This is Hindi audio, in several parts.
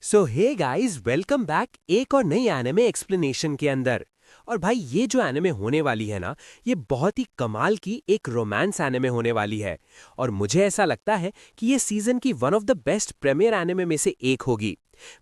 सो हे गाइस, वेलकम बैक एक और नई एनिमे एक्सप्लेनेशन के अंदर। और भाई ये जो एनिमे होने वाली है ना, ये बहुत ही कमाल की एक रोमांस एनिमे होने वाली है। और मुझे ऐसा लगता है कि ये सीजन की one of the best premiere anime में से एक होगी।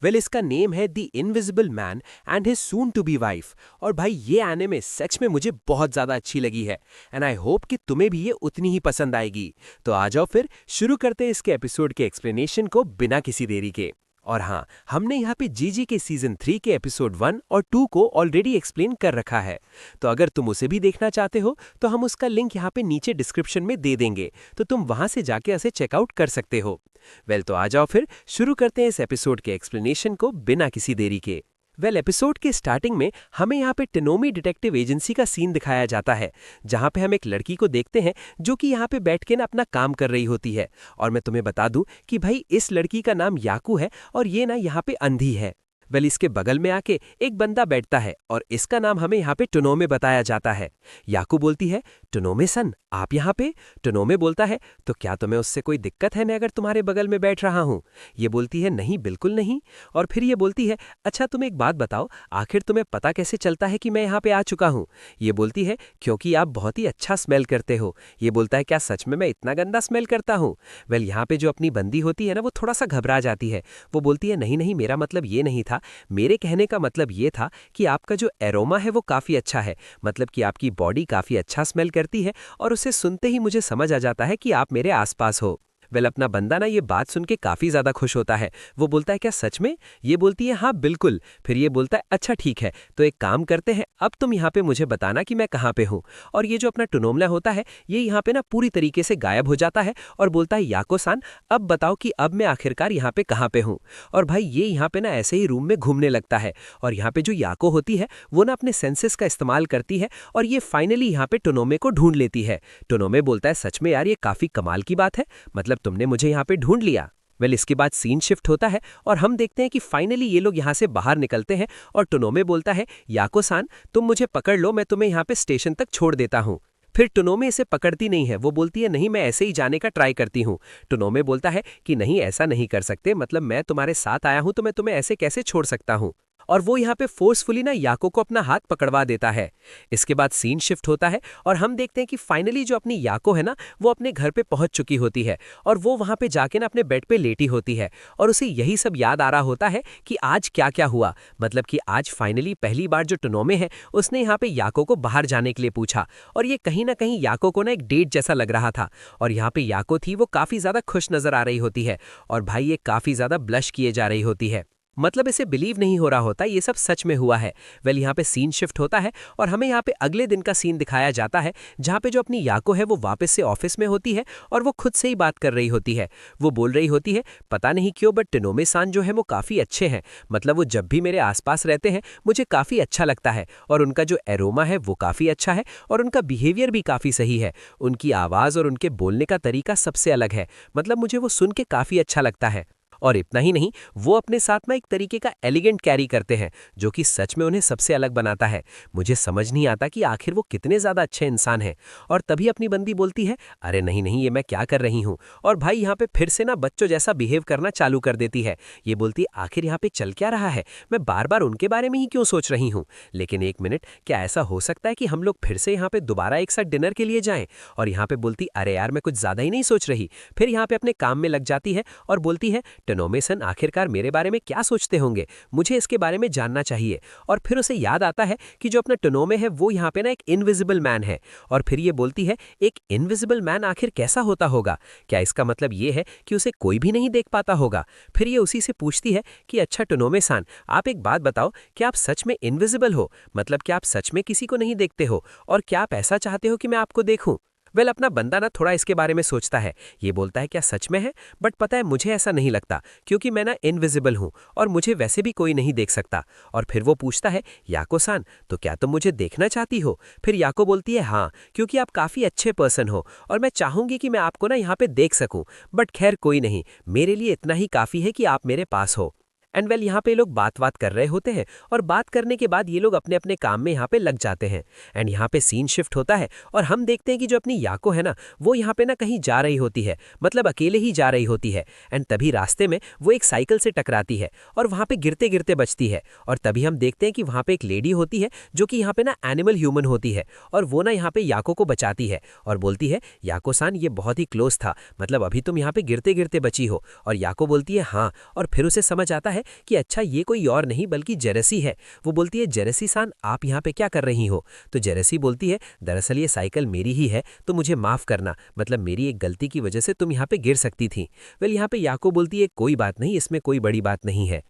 इसका नेम है the invisible man and his soon to be wife. और भाई ये एनिमे सच में मुझे बहुत ज़्यादा अच्छी लगी है एंड आई होप कि तुम्हें भी ये उतनी ही पसंद आएगी। तो आ जाओ फिर शुरू करते हैं इसके एपिसोड के एक्सप्लेनेशन को बिना किसी देरी के। और हाँ, हमने यहाँ पे जीजी के सीजन 3 के एपिसोड 1 और 2 को ऑलरेडी एक्सप्लेन कर रखा है। तो अगर तुम उसे भी देखना चाहते हो तो हम उसका लिंक यहाँ पे नीचे डिस्क्रिप्शन में दे देंगे, तो तुम वहां से जाके उसे चेकआउट कर सकते हो। तो आ जाओ फिर शुरू करते हैं इस एपिसोड के एक्सप्लेनेशन को बिना किसी देरी के। एपिसोड के स्टार्टिंग में हमें यहाँ पे टेनोमी डिटेक्टिव एजेंसी का सीन दिखाया जाता है, जहाँ पे हम एक लड़की को देखते हैं जो कि यहाँ पे बैठ के ना अपना काम कर रही होती है। और मैं तुम्हें बता दूं कि भाई इस लड़की का नाम याकू है और ये ना यहाँ पे अंधी है। इसके बगल में आके एक बंदा बैठता है और इसका नाम हमें यहाँ पे टोनोमे बताया जाता है। याकू बोलती है, टोनोमे सन आप यहाँ पे? टोनोमे बोलता है, तो क्या तुम्हें उससे कोई दिक्कत है मैं अगर तुम्हारे बगल में बैठ रहा हूँ? ये बोलती है, नहीं बिल्कुल नहीं। और फिर ये बोलती है, अच्छा तुम एक बात बताओ, आखिर तुम्हें पता कैसे चलता है कि मैं यहाँ पे आ चुका हूँ? ये बोलती है, क्योंकि आप बहुत ही अच्छा स्मेल करते हो। ये बोलता है, क्या सच में मैं इतना गंदा स्मेल करता हूँ? यहाँ पे जो अपनी बंदी होती है ना, वो थोड़ा सा घबरा जाती है। वो बोलती है, नहीं नहीं, मेरा मतलब ये नहीं था, मेरे कहने का मतलब ये था कि आपका जो एरोमा है वो काफ़ी अच्छा है, मतलब कि आपकी बॉडी काफ़ी अच्छा स्मेल करती है और उसे सुनते ही मुझे समझ आ जाता है कि आप मेरे आसपास हो। अपना बंदा ना ये बात सुन के काफ़ी ज़्यादा खुश होता है। वो बोलता है, क्या सच में? ये बोलती है, हाँ बिल्कुल। फिर ये बोलता है, अच्छा ठीक है, तो एक काम करते हैं, अब तुम यहाँ पे मुझे बताना कि मैं कहाँ पे हूँ। और ये जो अपना टोनोमला होता है ये यहाँ पे ना पूरी तरीके से गायब हो जाता है और बोलता है, याको-सान अब बताओ कि अब मैं आखिरकार यहाँ पे कहाँ पे हूँ। और भाई ये यहाँ पे ना ऐसे ही रूम में घूमने लगता है और यहाँ पे जो याको होती है वो ना अपने सेंसेस का इस्तेमाल करती है और ये फाइनली यहाँ पे टोनोमे को ढूंढ लेती है। टोनोमे बोलता है, सच में यार ये काफ़ी कमाल की बात है, मतलब तुमने मुझे यहाँ पे ढूंढ लिया। इसके बाद सीन शिफ्ट होता है और हम देखते हैं कि फाइनली ये लोग यहाँ से बाहर निकलते हैं और टोनोमे बोलता है, याको-सान तुम मुझे पकड़ लो, मैं तुम्हें यहाँ पे स्टेशन तक छोड़ देता हूँ। फिर टोनोमे इसे पकड़ती नहीं है, वो बोलती है, नहीं मैं ऐसे ही जाने का ट्राई करती हूँ। टोनोमे बोलता है कि नहीं ऐसा नहीं कर सकते, मतलब मैं तुम्हारे साथ आया हूँ तो मैं तुम्हें ऐसे कैसे छोड़ सकता हूँ। और वो यहाँ पे फोर्सफुली ना याको को अपना हाथ पकड़वा देता है। इसके बाद सीन शिफ्ट होता है और हम देखते हैं कि फाइनली जो अपनी याको है ना वो अपने घर पे पहुंच चुकी होती है और वो वहां पे जाके ना अपने बेड पे लेटी होती है और उसे यही सब याद आ रहा होता है कि आज क्या क्या हुआ, मतलब कि आज फाइनली पहली बार जो टोनोमे है उसने यहाँ पे याको को बाहर जाने के लिए पूछा और ये कहीं ना कहीं याको को ना एक डेट जैसा लग रहा था। और यहाँ पे याको थी वो काफी ज्यादा खुश नजर आ रही होती है और भाई ये काफी ज्यादा ब्लश किए जा रही होती है, मतलब इसे बिलीव नहीं हो रहा होता ये सब सच में हुआ है। यहाँ पे सीन शिफ्ट होता है और हमें यहाँ पे अगले दिन का सीन दिखाया जाता है जहाँ पे जो अपनी याको है वो वापस से ऑफिस में होती है और वो खुद से ही बात कर रही होती है। वो बोल रही होती है, पता नहीं क्यों बट टोनोमे-सान जो है वो काफ़ी अच्छे हैं, मतलब वो जब भी मेरे आसपास रहते हैं मुझे काफ़ी अच्छा लगता है और उनका जो एरोमा है वो काफ़ी अच्छा है और उनका बिहेवियर भी काफ़ी सही है, उनकी आवाज़ और उनके बोलने का तरीका सबसे अलग है, मतलब मुझे वो सुन के काफ़ी अच्छा लगता है। और इतना ही नहीं, वो अपने साथ में एक तरीके का एलिगेंट कैरी करते हैं जो कि सच में उन्हें सबसे अलग बनाता है। मुझे समझ नहीं आता कि आखिर वो कितने ज़्यादा अच्छे इंसान हैं। और तभी अपनी बंदी बोलती है, अरे नहीं नहीं ये मैं क्या कर रही हूँ, और भाई यहाँ पे फिर से ना बच्चों जैसा बिहेव करना चालू कर देती है। ये बोलती है, आखिर यहाँ पे चल क्या रहा है, मैं बार बार उनके बारे में ही क्यों सोच रही हूँ, लेकिन एक मिनट, क्या ऐसा हो सकता है कि हम लोग फिर से यहाँ पे दोबारा एक साथ डिनर के लिए जाएं? और यहाँ पे बोलती, अरे यार मैं कुछ ज़्यादा ही नहीं सोच रही। फिर यहाँ पे अपने काम में लग जाती है और बोलती है, टोनोमे-सन आखिरकार मेरे बारे में क्या सोचते होंगे, मुझे इसके बारे में जानना चाहिए। और फिर उसे याद आता है कि जो अपना टोनोमे है वो यहाँ पे ना एक इनविजिबल मैन है। और फिर ये बोलती है, एक इनविजिबल मैन आखिर कैसा होता होगा, क्या इसका मतलब ये है कि उसे कोई भी नहीं देख पाता होगा? फिर ये उसी से पूछती है कि अच्छा टोनोमे-सान आप एक बात बताओ, क्या आप सच में इनविजिबल हो, मतलब क्या आप सच में किसी को नहीं देखते हो, और क्या आप ऐसा चाहते हो कि मैं आपको देखूं? अपना बंदा ना थोड़ा इसके बारे में सोचता है। ये बोलता है, क्या सच में है, बट पता है मुझे ऐसा नहीं लगता क्योंकि मैं ना इनविजिबल हूँ और मुझे वैसे भी कोई नहीं देख सकता। और फिर वो पूछता है, याको-सान तो क्या तुम मुझे देखना चाहती हो? फिर याको बोलती है, हाँ क्योंकि आप काफ़ी अच्छे पर्सन हो और मैं चाहूँगी कि मैं आपको ना यहाँ पे देख सकूँ, बट खैर कोई नहीं, मेरे लिए इतना ही काफ़ी है कि आप मेरे पास हो। एंड वेल यहाँ पे ये लोग बात कर रहे होते हैं और बात करने के बाद ये लोग अपने अपने काम में यहाँ पे लग जाते हैं। एंड यहाँ पे सीन शिफ्ट होता है और हम देखते हैं कि जो अपनी याको है ना वो यहाँ पे ना कहीं जा रही होती है, मतलब अकेले ही जा रही होती है। एंड तभी रास्ते में वो एक साइकिल से टकराती है और वहाँ पे गिरते गिरते बचती है। और तभी हम देखते हैं कि वहाँ पे एक लेडी होती है जो कि यहाँ पे ना एनिमल ह्यूमन होती है और वो ना यहाँ पे याको को बचाती है और बोलती है याको सान ये बहुत ही क्लोज था, मतलब अभी तुम यहाँ पे गिरते गिरते बची हो। और याको बोलती है हाँ, और फिर उसे समझ आता है कि अच्छा ये कोई और नहीं बल्कि जेरेसी है। वो बोलती है जेरेसी सान आप यहाँ पे क्या कर रही हो? तो जेरेसी बोलती है दरअसल ये साइकिल मेरी ही है तो मुझे माफ करना, मतलब मेरी एक गलती की वजह से तुम यहाँ पे गिर सकती थी। वेल यहाँ पे याको बोलती है कोई बात नहीं, इसमें कोई बड़ी बात नहीं है।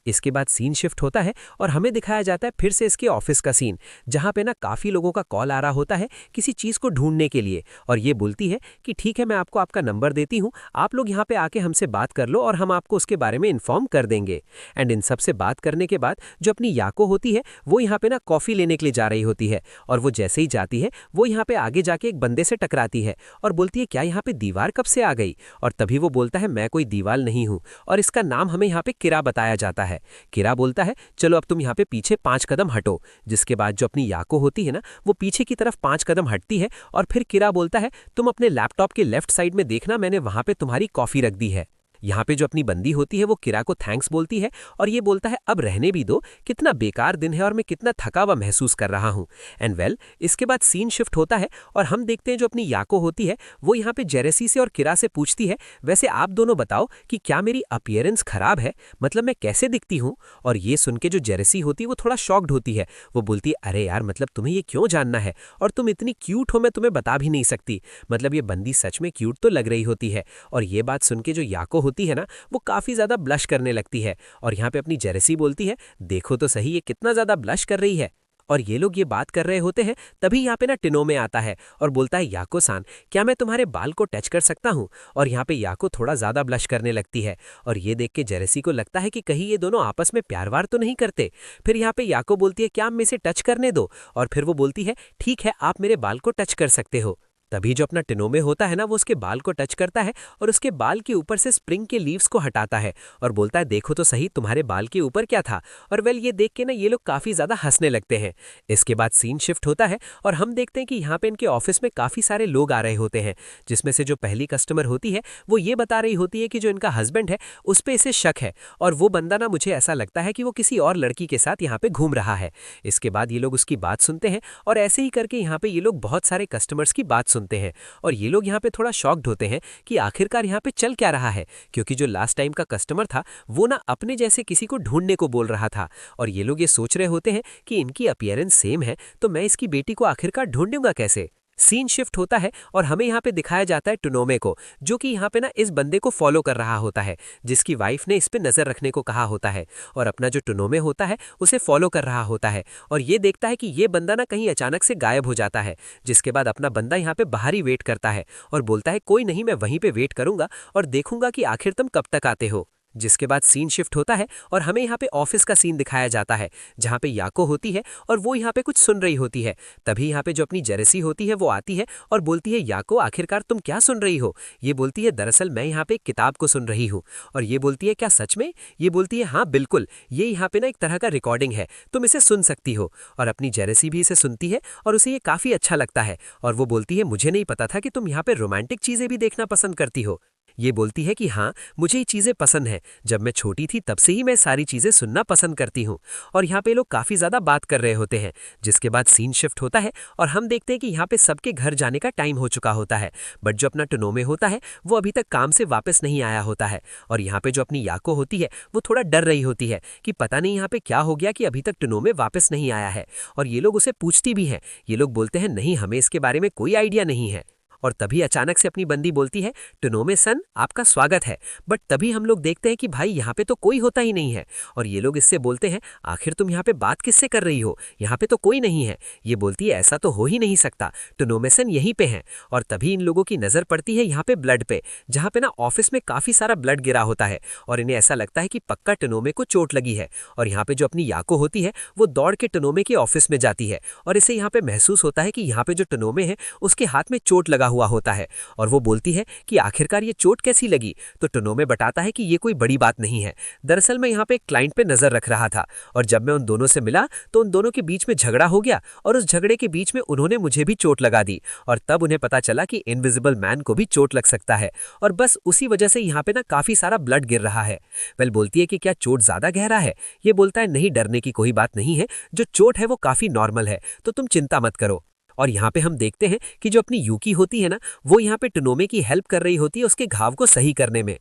इसके बाद सीन शिफ्ट होता है और हमें दिखाया जाता है फिर से इसके ऑफिस का सीन, जहां पे ना काफी लोगों का कॉल आ रहा होता है किसी चीज को ढूंढने के लिए। और ये बोलती है कि ठीक है मैं आपको आपका नंबर देती हूं, आप लोग यहाँ पे आके हमसे बात कर लो और हम आपको उसके बारे में इन्फॉर्म कर देंगे। एंड इन सब से बात करने के बाद जो अपनी याको होती है वो यहाँ पे ना कॉफी लेने के लिए जा रही होती है और वो जैसे ही जाती है वो यहाँ पे आगे जाके एक बंदे से टकराती है और बोलती है क्या यहाँ पे दीवार कब से आ गई? और तभी वो बोलता है मैं कोई दीवार नहीं हूँ और इसका नाम हमें यहाँ पे किरा बताया जाता है। किरा बोलता है चलो अब तुम यहाँ पे पीछे 5 कदम हटो। जिसके बाद जो अपनी याको होती है ना वो पीछे की तरफ 5 कदम हटती है और फिर किरा बोलता है तुम अपने लैपटॉप के लेफ्ट साइड में देखना, मैंने वहां पे तुम्हारी कॉफी रख दी है। यहाँ पे जो अपनी बंदी होती है वो किरा को थैंक्स बोलती है और ये बोलता है अब रहने भी दो, कितना बेकार दिन है और मैं कितना थका हुआ महसूस कर रहा हूँ। एंड वेल इसके बाद सीन शिफ्ट होता है और हम देखते हैं जो अपनी याको होती है वो यहाँ पे जेरेसी से और किरा से पूछती है वैसे आप दोनों बताओ कि क्या मेरी अपीयरेंस खराब है, मतलब मैं कैसे दिखती हूँ? और ये सुन के जो जेरेसी होती है वो थोड़ा शॉक्ड होती है। वो बोलती है अरे यार मतलब तुम्हें ये क्यों जानना है, और तुम इतनी क्यूट हो मैं तुम्हें बता भी नहीं सकती, मतलब ये बंदी सच में क्यूट तो लग रही होती है। और ये बात सुन के जो याको होती है ना वो काफी ज्यादा ब्लश करने लगती है और यहाँ पे अपनी जेरेसी बोलती है देखो तो सही ये कितना ज्यादा ब्लश कर रही है। और ये लोग ये बात कर रहे होते हैं तभी यहाँ पे ना टिनोमे आता है और बोलता है याको सान क्या मैं तुम्हारे बाल को टच कर सकता हूँ? और यहाँ पे याको थोड़ा ज्यादा ब्लश करने लगती है और ये देख के जेरेसी को लगता है कि कहीं ये दोनों आपस में प्यार वार तो नहीं करते। फिर यहाँ पे याको बोलती है क्या आप इसे टच करने दो? और फिर वो बोलती है ठीक है आप मेरे बाल को टच कर सकते हो। तभी जो अपना टिनोमे होता है ना वो उसके बाल को टच करता है और उसके बाल के ऊपर से स्प्रिंग के लीव्स को हटाता है और बोलता है देखो तो सही तुम्हारे बाल के ऊपर क्या था। और वेल ये देख के ना ये लोग काफी ज्यादा हंसने लगते हैं। इसके बाद सीन शिफ्ट होता है और हम देखते हैं कि यहाँ पे इनके ऑफिस में काफी सारे लोग आ रहे होते हैं, जिसमें से जो पहली कस्टमर होती है वो ये बता रही होती है कि जो इनका हस्बैंड है उस पर इसे शक है और वो बंदा ना मुझे ऐसा लगता है कि वो किसी और लड़की के साथ यहाँ पे घूम रहा है। इसके बाद ये लोग उसकी बात सुनते हैं और ऐसे ही करके यहाँ पे ये लोग बहुत सारे कस्टमर्स की बात सुनते हैं और ये लोग यहाँ पे थोड़ा शॉक्ड होते हैं कि आखिरकार यहाँ पे चल क्या रहा है, क्योंकि जो लास्ट टाइम का कस्टमर था वो ना अपने जैसे किसी को ढूंढने को बोल रहा था। और ये लोग ये सोच रहे होते हैं कि इनकी अपीयरेंस सेम है तो मैं इसकी बेटी को आखिरकार ढूंढूंगा कैसे। सीन शिफ्ट होता है और हमें यहाँ पे दिखाया जाता है टुनोमे को, जो कि यहाँ पे ना इस बंदे को फॉलो कर रहा होता है जिसकी वाइफ ने इस पे नजर रखने को कहा होता है। और अपना जो टुनोमे होता है उसे फॉलो कर रहा होता है और ये देखता है कि ये बंदा ना कहीं अचानक से गायब हो जाता है। जिसके बाद अपना बंदा यहाँ पे बाहर ही वेट करता है और बोलता है कोई नहीं मैं वहीं पे वेट करूंगा और देखूंगा कि आखिर तुम कब तक आते हो। जिसके बाद सीन शिफ्ट होता है और हमें यहाँ पे ऑफिस का सीन दिखाया जाता है जहाँ पे याको होती है और वो यहाँ पे कुछ सुन रही होती है। तभी यहाँ पे जो अपनी जेरेसी होती है वो आती है और बोलती है याको आखिरकार तुम क्या सुन रही हो? ये बोलती है दरअसल मैं यहाँ पे एक किताब को सुन रही हूँ। और ये बोलती है क्या सच में? ये बोलती है हाँ बिल्कुल, ये यहाँ पे ना एक तरह का रिकॉर्डिंग है, तुम इसे सुन सकती हो। और अपनी जेरेसी भी इसे सुनती है और उसे ये काफी अच्छा लगता है और वो बोलती है मुझे नहीं पता था कि तुम यहाँ पे रोमांटिक चीजें भी देखना पसंद करती हो। ये बोलती है कि हाँ मुझे ये चीज़ें पसंद है, जब मैं छोटी थी तब से ही मैं सारी चीज़ें सुनना पसंद करती हूँ। और यहाँ पे लोग काफ़ी ज़्यादा बात कर रहे होते हैं। जिसके बाद सीन शिफ्ट होता है और हम देखते हैं कि यहाँ पे सबके घर जाने का टाइम हो चुका होता है, बट जो अपना टुनोमे होता है वो अभी तक काम से वापस नहीं आया होता है। और यहाँ पे जो अपनी याको होती है वो थोड़ा डर रही होती है कि पता नहीं यहाँ पे क्या हो गया कि अभी तक टुनोमे वापस नहीं आया है। और ये लोग उसे पूछती भी हैं, ये लोग बोलते हैं नहीं हमें इसके बारे में कोई आइडिया नहीं है। और तभी अचानक से अपनी बंदी बोलती है टुनोमे सन आपका स्वागत है। बट तभी हम लोग देखते हैं कि भाई यहाँ पे तो कोई होता ही नहीं है। और ये लोग इससे बोलते हैं आखिर तुम यहाँ पे बात किससे कर रही हो, यहाँ पे तो कोई नहीं है। ये बोलती है ऐसा तो हो ही नहीं सकता, टुनोमे सन यहीं पे हैं। और तभी इन लोगों की नजर पड़ती है यहाँ पे ब्लड पे, जहाँ पे ना ऑफिस में काफी सारा ब्लड गिरा होता है और इन्हें ऐसा लगता है कि पक्का टुनोमे को चोट लगी है। और यहाँ पे जो अपनी याको होती है वो दौड़ के टुनोमे के ऑफिस में जाती है और इसे यहाँ पे महसूस होता है कि यहाँ पे जो टुनोमे है उसके हाथ में चोट लगा हुआ होता है और वो बोलती है कि आखिरकार ये चोट कैसी लगी। तो टोनोमे बताता है कि ये कोई बड़ी बात नहीं है, दरअसल मैं यहाँ पे एक क्लाइंट पे नजर रख रहा था और जब मैं उन दोनों से मिला तो उन दोनों के बीच में झगड़ा हो गया और उस झगड़े के बीच में उन्होंने मुझे भी चोट लगा दी और तब उन्हें पता चला कि इनविजिबल मैन को भी चोट लग सकता है और बस उसी वजह से यहाँ पे ना काफी सारा ब्लड गिर रहा है। वेल बोलती है कि क्या चोट ज्यादा गहरा है। ये बोलता है नहीं, डरने की कोई बात नहीं है, जो चोट है वो काफी नॉर्मल है, तो तुम चिंता मत करो। और यहाँ पे हम देखते हैं कि जो अपनी यूकी होती है ना, वो यहाँ पे टोनोमे की हेल्प कर रही होती है उसके घाव को सही करने में।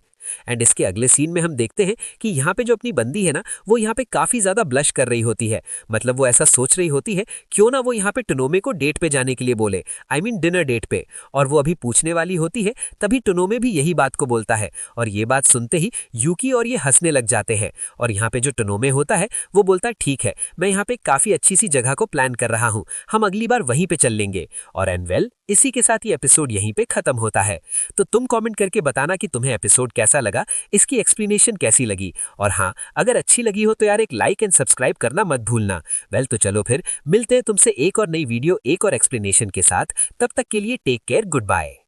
एंड इसके अगले सीन में हम देखते हैं कि यहाँ पे जो अपनी बंदी है ना, वो यहाँ पे काफी ज्यादा ब्लश कर रही होती है। मतलब वो ऐसा सोच रही होती है क्यों ना वो यहाँ पे टोनोमे को डेट पे जाने के लिए बोले, आई मीन डिनर डेट पे। और वो अभी पूछने वाली होती है, तभी टोनोमे भी यही बात को बोलता है और ये बात सुनते ही यूकी और ये हंसने लग जाते हैं। और यहाँ पे जो टोनोमे होता है वो बोलता है ठीक है, मैं यहाँ पे काफी अच्छी सी जगह को प्लान कर रहा हूँ, हम अगली बार वहीं पे चल लेंगे। और एनवेल इसी के साथ ये एपिसोड यहीं पे खत्म होता है। तो तुम कमेंट करके बताना कि तुम्हें एपिसोड कैसा लगा, इसकी एक्सप्लेनेशन कैसी लगी। और हाँ, अगर अच्छी लगी हो तो यार एक लाइक एंड सब्सक्राइब करना मत भूलना। वेल तो चलो फिर मिलते हैं तुमसे एक और नई वीडियो एक और एक्सप्लेनेशन के साथ। तब तक के लिए टेक केयर, गुड बाय।